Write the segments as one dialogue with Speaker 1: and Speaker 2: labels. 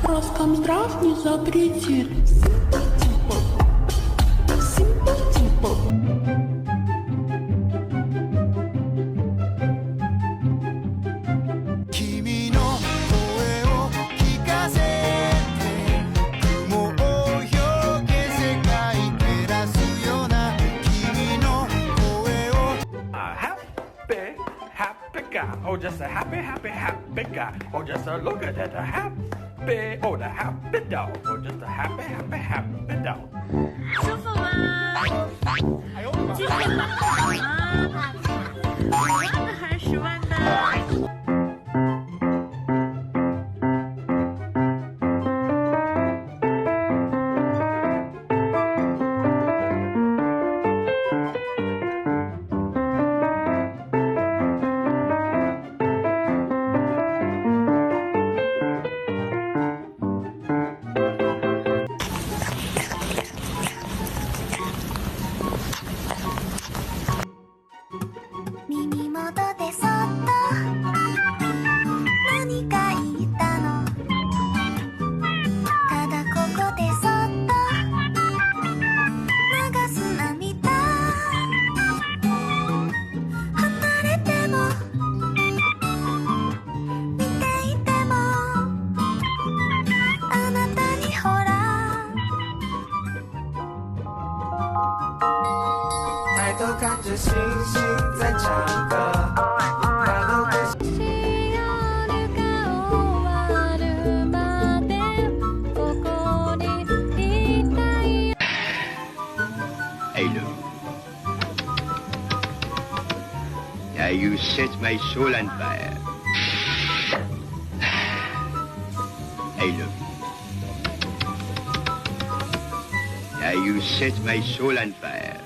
Speaker 1: Роскомздрав не запретит.
Speaker 2: Oh, just a happy, happy, happy guy. Oh, just a look at that, a happy, oh, the happy dog. Oh, just a happy, happy, happy dog.
Speaker 3: 舒服吗？今天吗？啊，10万的还是10万的？
Speaker 4: 耳元でそっと何か言ったのただここでそっと流す涙離れても見ていてもあなたにほら
Speaker 5: 抬头看着星星在唱歌，抬头看。
Speaker 6: I love you. Now you set my soul on fire. I love you. Now you set my soul on fire.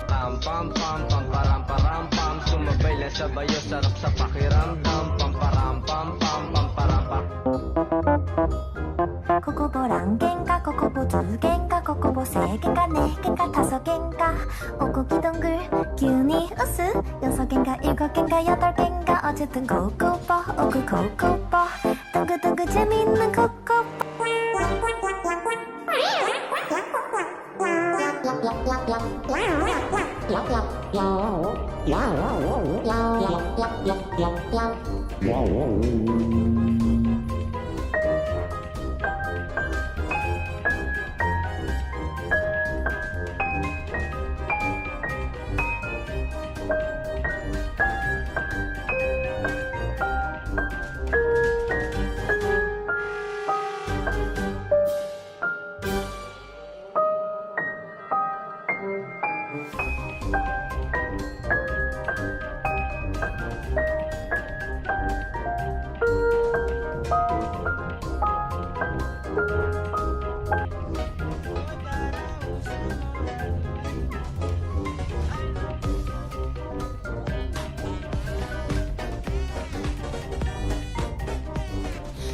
Speaker 5: Pam pam pam pam param param pam sumabay lang sabay o sarap sa pakiramdam pam param pam pam pam param pam
Speaker 4: ここぼらん喧嘩ここぼつ喧嘩ここぼせ喧嘩ね喧嘩たそ喧嘩おこきどんぐ急に薄よそ喧嘩일곱喧嘩여덟喧嘩어쨌든 고고버 오고 고고버 두구두구 재밌는 고고버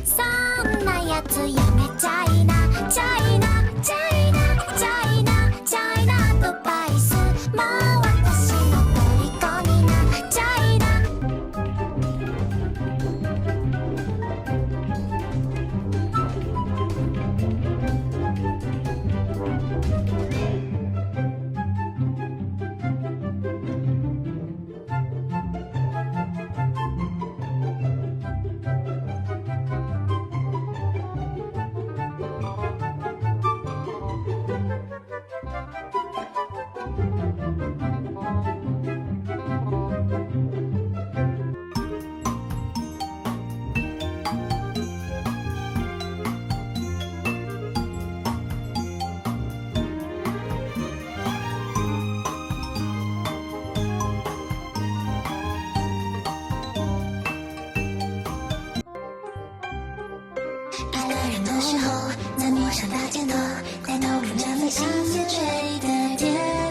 Speaker 4: そんなやつやめちゃいなチャイナチャイナチャイナチャイナとバイスもう私の虜になっちゃいな一个人的时候，在陌生大街头，抬头看着飞行员吹的电。